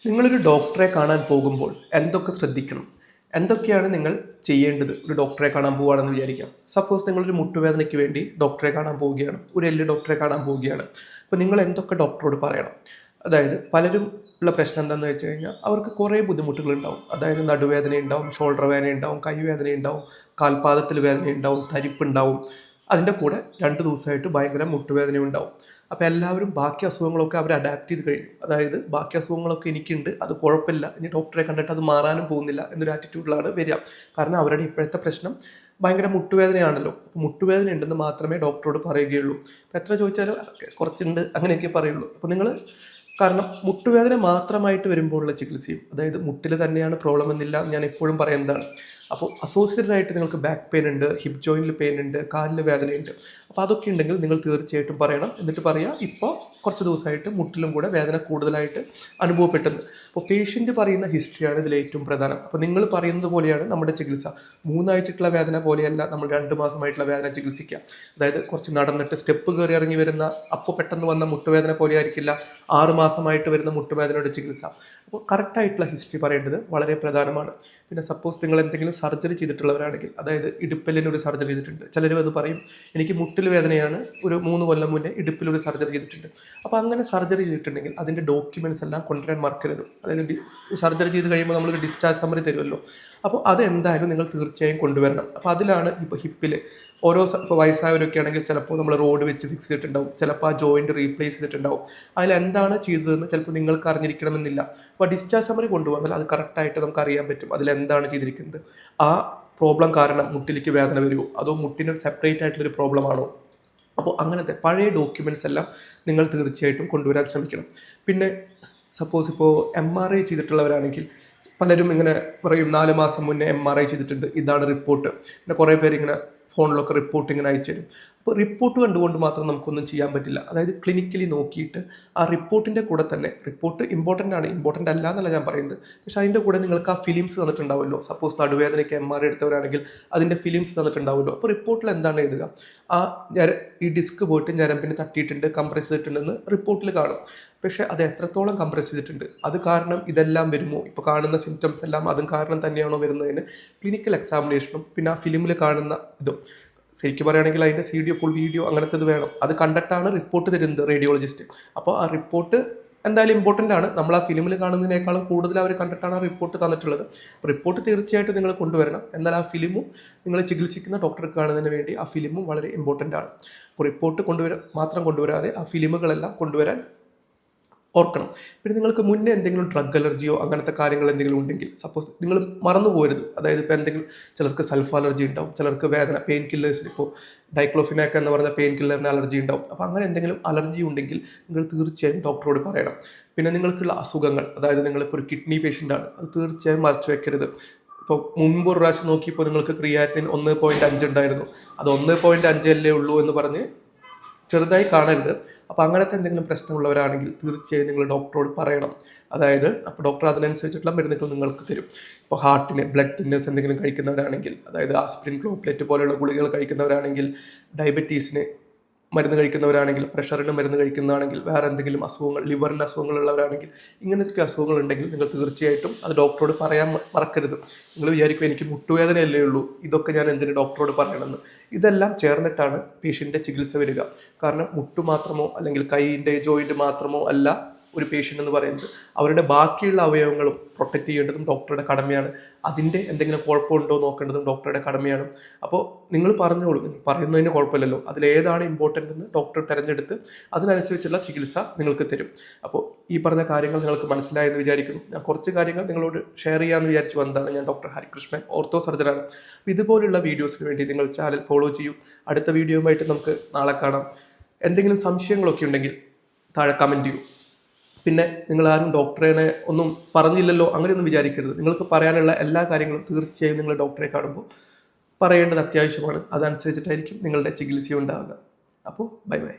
നിങ്ങളൊരു ഡോക്ടറെ കാണാൻ പോകുമ്പോൾ എന്തൊക്കെ ശ്രദ്ധിക്കണം? എന്തൊക്കെയാണ് നിങ്ങൾ ചെയ്യേണ്ടത്? ഒരു ഡോക്ടറെ കാണാൻ പോവുകയാണെന്ന് വിചാരിക്കാം. സപ്പോസ് നിങ്ങളൊരു മുട്ടുവേദനയ്ക്ക് വേണ്ടി ഡോക്ടറെ കാണാൻ പോവുകയാണ്. ഒരു എല്ല് ഡോക്ടറെ കാണാൻ പോവുകയാണ്. അപ്പോൾ നിങ്ങൾ എന്തൊക്കെ ഡോക്ടറോട് പറയണം? അതായത് പലരും ഉള്ള പ്രശ്നം എന്താണെന്ന് വെച്ച് കഴിഞ്ഞാൽ അവർക്ക് കുറേ ബുദ്ധിമുട്ടുകളുണ്ടാവും. അതായത് നടുവേദന ഉണ്ടാവും, ഷോൾഡർ വേദന ഉണ്ടാവും, കൈവേദന ഉണ്ടാവും, കാൽപാദത്തിൽ വേദന ഉണ്ടാവും, തരിപ്പുണ്ടാവും. അതിൻ്റെ കൂടെ 2 ദിവസമായിട്ട് ഭയങ്കര മുട്ടുവേദന ഉണ്ടാവും. അപ്പോൾ എല്ലാവരും ബാക്കി അസുഖങ്ങളൊക്കെ അവർ അഡാപ്റ്റ് ചെയ്ത് കഴിഞ്ഞു. അതായത് ബാക്കി അസുഖങ്ങളൊക്കെ എനിക്കുണ്ട്, അത് കുഴപ്പമില്ല, ഇനി ഡോക്ടറെ കണ്ടിട്ട് അത് മാറാനും പോകുന്നില്ല എന്നൊരു ആറ്റിറ്റ്യൂഡിലാണ് വരിക. കാരണം അവരുടെ ഇപ്പോഴത്തെ പ്രശ്നം ഭയങ്കര മുട്ടുവേദനയാണല്ലോ. മുട്ടുവേദന ഉണ്ടെന്ന് മാത്രമേ ഡോക്ടറോട് പറയുകയുള്ളൂ. അപ്പോൾ എത്ര ചോദിച്ചാലും കുറച്ചുണ്ട് അങ്ങനെയൊക്കെ പറയുള്ളൂ. അപ്പോൾ നിങ്ങൾ കാരണം മുട്ടുവേദന മാത്രമായിട്ട് വരുമ്പോഴുള്ള ചികിത്സയും, അതായത് മുട്ടിൽ തന്നെയാണ് പ്രോബ്ലം എന്നില്ല ഞാൻ എപ്പോഴും പറയുന്നതാണ്. അപ്പോൾ അസോസിയേറ്റഡ് ആയിട്ട് നിങ്ങൾക്ക് ബാക്ക് പെയിൻ ഉണ്ട്, ഹിപ്പ് ജോയിൻറ്റിൽ പെയിൻ ഉണ്ട്, കാലിൽ വേദനയുണ്ട്. അപ്പോൾ അതൊക്കെ ഉണ്ടെങ്കിൽ നിങ്ങൾ തീർച്ചയായിട്ടും പറയണം. എന്നിട്ട് പറയുക, ഇപ്പോൾ കുറച്ച് ദിവസമായിട്ട് മുട്ടിലും കൂടെ വേദന കൂടുതലായിട്ട് അനുഭവപ്പെട്ടെന്ന്. അപ്പോൾ പേഷ്യൻ്റ് പറയുന്ന ഹിസ്റ്ററിയാണ് ഇതിൽ ഏറ്റവും പ്രധാനം. അപ്പോൾ നിങ്ങൾ പറയുന്നത് പോലെയാണ് നമ്മുടെ ചികിത്സ. 3 ആഴ്ചക്കുള്ള വേദന പോലെയല്ല നമ്മൾ 2 മാസമായിട്ടുള്ള വേദന ചികിത്സിക്കുക. അതായത് കുറച്ച് നടന്നിട്ട് സ്റ്റെപ്പ് കയറി ഇറങ്ങി വരുന്ന അപ്പോൾ പെട്ടെന്ന് വന്ന മുട്ടുവേദന പോലെ ആയിരിക്കില്ല 6 മാസമായിട്ട് വരുന്ന മുട്ടുവേദനയുടെ ചികിത്സ. അപ്പോൾ കറക്റ്റായിട്ടുള്ള ഹിസ്റ്ററി പറയേണ്ടത് വളരെ പ്രധാനമാണ്. പിന്നെ സപ്പോസ് നിങ്ങൾ എന്തെങ്കിലും സർജറി ചെയ്തിട്ടുള്ളവരാണെങ്കിൽ, അതായത് ഇടുപ്പലിനൊരു സർജറി ചെയ്തിട്ടുണ്ട്. ചിലരും അത് പറയും, എനിക്ക് മുട്ടിൽ വേദനയാണ്, ഒരു 3 കൊല്ലം മുന്നേ ഇടുപ്പിലൊരു സർജറി ചെയ്തിട്ടുണ്ട്. അപ്പോൾ അങ്ങനെ സർജറി ചെയ്തിട്ടുണ്ടെങ്കിൽ അതിൻ്റെ ഡോക്യുമെൻറ്റ്സ് എല്ലാം കൊണ്ടുവരാൻ മറക്കരുത്. അതായത് സർജറി ചെയ്ത് കഴിയുമ്പോൾ നമ്മളൊരു ഡിസ്ചാർജ് സമ്മറി തരുമല്ലോ. അപ്പോൾ അതെന്തായാലും നിങ്ങൾ തീർച്ചയായും കൊണ്ടുവരണം. അപ്പോൾ അതിലാണ് ഇപ്പോൾ ഹിപ്പിൽ ഇപ്പോൾ വയസ്സായവരൊക്കെ ആണെങ്കിൽ ചിലപ്പോൾ നമ്മൾ റോഡ് വെച്ച് ഫിക്സ് ചെയ്തിട്ടുണ്ടാവും, ചിലപ്പോൾ ആ ജോയിൻറ്റ് റീപ്ലേസ് ചെയ്തിട്ടുണ്ടാവും. അതിലെന്താണ് ചെയ്തതെന്ന് ചിലപ്പോൾ നിങ്ങൾക്ക് അറിഞ്ഞിരിക്കണമെന്നില്ല. അപ്പോൾ ഡിസ്ചാർജ് സമ്മറി കൊണ്ടുവന്നാൽ അത് കറക്റ്റായിട്ട് നമുക്ക് അറിയാൻ പറ്റും അതിലെന്താണ് ചെയ്തിരിക്കുന്നത്. ആ പ്രോബ്ലം കാരണം മുട്ടിലേക്ക് വേദന വരുമോ, അതോ മുട്ടിന് സെപ്പറേറ്റ് ആയിട്ടുള്ളൊരു പ്രോബ്ലം ആണോ? അപ്പോൾ അങ്ങനത്തെ പഴയ ഡോക്യുമെൻറ്റ്സ് എല്ലാം നിങ്ങൾ തീർച്ചയായിട്ടും കൊണ്ടുവരാൻ ശ്രമിക്കണം. പിന്നെ സപ്പോസ് ഇപ്പോൾ MRI ചെയ്തിട്ടുള്ളവരാണെങ്കിൽ പലരും ഇങ്ങനെ പറയും, 4 മാസം മുന്നേ MRI ചെയ്തിട്ടുണ്ട്, ഇതാണ് റിപ്പോർട്ട്. പിന്നെ കുറേ പേര് ഇങ്ങനെ ഫോണിലൊക്കെ റിപ്പോർട്ട് ഇങ്ങനെ അയച്ചു തരും. അപ്പോൾ റിപ്പോർട്ട് കണ്ടുകൊണ്ട് മാത്രം നമുക്കൊന്നും ചെയ്യാൻ പറ്റില്ല. അതായത് ക്ലിനിക്കലി നോക്കിയിട്ട് ആ റിപ്പോർട്ടിൻ്റെ കൂടെ തന്നെ, റിപ്പോർട്ട് ഇമ്പോർട്ടൻ്റ് ആണ്, ഇമ്പോർട്ടൻ്റ് അല്ല എന്നല്ല ഞാൻ പറയുന്നത്, പക്ഷേ അതിൻ്റെ കൂടെ നിങ്ങൾക്ക് ആ ഫിലിംസ് തന്നിട്ടുണ്ടാവുമല്ലോ. സപ്പോസ് നടുവേദനയ്ക്ക് MRI എടുത്തവരാണെങ്കിൽ അതിൻ്റെ ഫിലിംസ് തന്നിട്ടുണ്ടാവുമല്ലോ. അപ്പോൾ റിപ്പോർട്ടിൽ എന്താണ് എഴുതുക, ഈ ഡിസ്ക് പോയിട്ട് ഞരമ്പിന് തട്ടിയിട്ടുണ്ട്, കംപ്രസ് ചെയ്തിട്ടുണ്ടെന്ന് റിപ്പോർട്ടിൽ കാണും. പക്ഷേ അത് എത്രത്തോളം കംപ്രസ് ചെയ്തിട്ടുണ്ട്, അത് കാരണം ഇതെല്ലാം വരുമോ, ഇപ്പോൾ കാണുന്ന സിംറ്റംസ് എല്ലാം അതും കാരണം തന്നെയാണോ വരുന്നതിന് ക്ലിനിക്കൽ എക്സാമിനേഷനും പിന്നെ ആ ഫിലിമിൽ കാണുന്ന ഇതും, ശരിക്കും പറയുകയാണെങ്കിൽ അതിൻ്റെ ഫുൾ വീഡിയോ അങ്ങനത്തേത് വേണം. അത് കണ്ടിട്ടാണ് റിപ്പോർട്ട് തരുന്നത് റേഡിയോളജിസ്റ്റ്. അപ്പോൾ ആ റിപ്പോർട്ട് എന്തായാലും ഇമ്പോർട്ടൻ്റ് ആണ്. നമ്മൾ ആ ഫിലിമിൽ കാണുന്നതിനേക്കാളും കൂടുതൽ അവർ കണ്ടിട്ടാണ് ആ റിപ്പോർട്ട് തന്നിട്ടുള്ളത്. റിപ്പോർട്ട് തീർച്ചയായിട്ടും നിങ്ങൾ കൊണ്ടുവരണം. എന്നാൽ ആ ഫിലിമും നിങ്ങൾ ചികിത്സിക്കുന്ന ഡോക്ടർക്ക് കാണുന്നതിന് വേണ്ടി ആ ഫിലിമും വളരെ ഇമ്പോർട്ടൻ്റ് ആണ്. അപ്പോൾ റിപ്പോർട്ട് മാത്രം കൊണ്ടുവരാതെ ആ ഫിലിമുകളെല്ലാം കൊണ്ടുവരാൻ ഓർക്കണം. പിന്നെ നിങ്ങൾക്ക് മുന്നേ എന്തെങ്കിലും ഡ്രഗ് അലർജിയോ അങ്ങനത്തെ കാര്യങ്ങൾ എന്തെങ്കിലും ഉണ്ടെങ്കിൽ സപ്പോസ് നിങ്ങൾ മറന്നു പോകരുത്. അതായത് ഇപ്പോൾ എന്തെങ്കിലും ചിലർക്ക് സൾഫ് അലർജി ഉണ്ടാവും, ചിലർക്ക് വേദന പെയിൻ കില്ലേഴ്സിന് ഇപ്പോൾ ഡൈക്ലോഫിനാക്ക് എന്ന് പറഞ്ഞ പെയിൻ കില്ലറിന് അലർജി ഉണ്ടാവും. അപ്പോൾ അങ്ങനെ എന്തെങ്കിലും അലർജി ഉണ്ടെങ്കിൽ നിങ്ങൾ തീർച്ചയായും ഡോക്ടറോട് പറയണം. പിന്നെ നിങ്ങൾക്കുള്ള അസുഖങ്ങൾ, അതായത് നിങ്ങളിപ്പോൾ ഒരു കിഡ്നി പേഷ്യൻ്റാണ്, അത് തീർച്ചയായും മറച്ചു വെക്കരുത്. ഇപ്പോൾ മുൻപ് ഒരു പ്രാവശ്യം നോക്കിയപ്പോൾ നിങ്ങൾക്ക് ക്രിയാറ്റിൻ 1.5 ഉണ്ടായിരുന്നു, അത് 1.5 അല്ലേ ഉള്ളൂ എന്ന് പറഞ്ഞ് ചെറുതായി കാണരുത്. അപ്പോൾ അങ്ങനത്തെ എന്തെങ്കിലും പ്രശ്നമുള്ളവരാണെങ്കിൽ തീർച്ചയായും നിങ്ങൾ ഡോക്ടറോട് പറയണം. അതായത് അപ്പോൾ ഡോക്ടർ അതിനനുസരിച്ചിട്ടുള്ള മരുന്നുകൾ നിങ്ങൾക്ക് തരും. ഇപ്പോൾ ഹാർട്ടിന് ബ്ലഡ് തിന്നേഴ്സ് എന്തെങ്കിലും കഴിക്കുന്നവരാണെങ്കിൽ, അതായത് ആസ്പിരിൻ, ഗ്ലോപ്ലെറ്റ് പോലെയുള്ള ഗുളികകൾ കഴിക്കുന്നവരാണെങ്കിൽ, ഡയബറ്റീസിന് മരുന്ന് കഴിക്കുന്നവരാണെങ്കിൽ, പ്രഷറിന് മരുന്ന് കഴിക്കുന്നതാണെങ്കിൽ, വേറെ എന്തെങ്കിലും അസുഖങ്ങൾ, ലിവറിൻ്റെ അസുഖങ്ങളുള്ളവരാണെങ്കിൽ, ഇങ്ങനത്തെ അസുഖങ്ങളുണ്ടെങ്കിൽ നിങ്ങൾ തീർച്ചയായിട്ടും അത് ഡോക്ടറോട് പറയാൻ മറക്കരുത്. നിങ്ങൾ വിചാരിക്കും എനിക്ക് മുട്ടുവേദനയല്ലേ ഉള്ളൂ, ഇതൊക്കെ ഞാൻ എന്തിന് ഡോക്ടറോട് പറയണമെന്ന്. ഇതെല്ലാം ചേർന്നിട്ടാണ് പേഷ്യൻ്റെ ചികിത്സ വരിക. കാരണം മുട്ടു മാത്രമോ അല്ലെങ്കിൽ കൈയിൻ്റെ ജോയിൻറ്റ് മാത്രമോ അല്ല ഒരു പേഷ്യൻ്റ് എന്ന് പറയുന്നത്. അവരുടെ ബാക്കിയുള്ള അവയവങ്ങളും പ്രൊട്ടക്റ്റ് ചെയ്യേണ്ടതും ഡോക്ടറുടെ കടമയാണ്. അതിൻ്റെ എന്തെങ്കിലും കുഴപ്പമുണ്ടോ നോക്കേണ്ടതും ഡോക്ടറുടെ കടമയാണ്. അപ്പോൾ നിങ്ങൾ പറഞ്ഞോളൂ, പറയുന്നതിന് കുഴപ്പമില്ലല്ലോ, അതിലേതാണ് ഇമ്പോർട്ടൻ്റ് എന്ന് ഡോക്ടർ തിരഞ്ഞെടുത്ത് അതിനനുസരിച്ചുള്ള ചികിത്സ നിങ്ങൾക്ക് തരും. അപ്പോൾ ഈ പറഞ്ഞ കാര്യങ്ങൾ നിങ്ങൾക്ക് മനസ്സിലായെന്ന് വിചാരിക്കുന്നു. ഞാൻ കുറച്ച് കാര്യങ്ങൾ നിങ്ങളോട് ഷെയർ ചെയ്യാമെന്ന് വിചാരിച്ച് വന്നതാണ്. ഞാൻ ഡോക്ടർ ഹരികൃഷ്ണൻ, ഓർത്തോ സർജനാണ്. അപ്പോൾ ഇതുപോലുള്ള വീഡിയോസിന് വേണ്ടി നിങ്ങൾ ചാനൽ ഫോളോ ചെയ്യൂ. അടുത്ത വീഡിയോയുമായിട്ട് നമുക്ക് നാളെ കാണാം. എന്തെങ്കിലും സംശയങ്ങളൊക്കെ ഉണ്ടെങ്കിൽ താഴെ കമൻറ്റ് ചെയ്യൂ. പിന്നെ നിങ്ങളാരും ഡോക്ടറെ ഒന്നും പറഞ്ഞില്ലല്ലോ അങ്ങനെയൊന്നും വിചാരിക്കരുത്. നിങ്ങൾക്ക് പറയാനുള്ള എല്ലാ കാര്യങ്ങളും തീർച്ചയായും നിങ്ങൾ ഡോക്ടറെ കാണുമ്പോൾ പറയേണ്ടത് അത്യാവശ്യമാണ്. അതനുസരിച്ചിട്ടായിരിക്കും നിങ്ങളുടെ ചികിത്സ ഉണ്ടാവുക. അപ്പോൾ ബൈ ബൈ.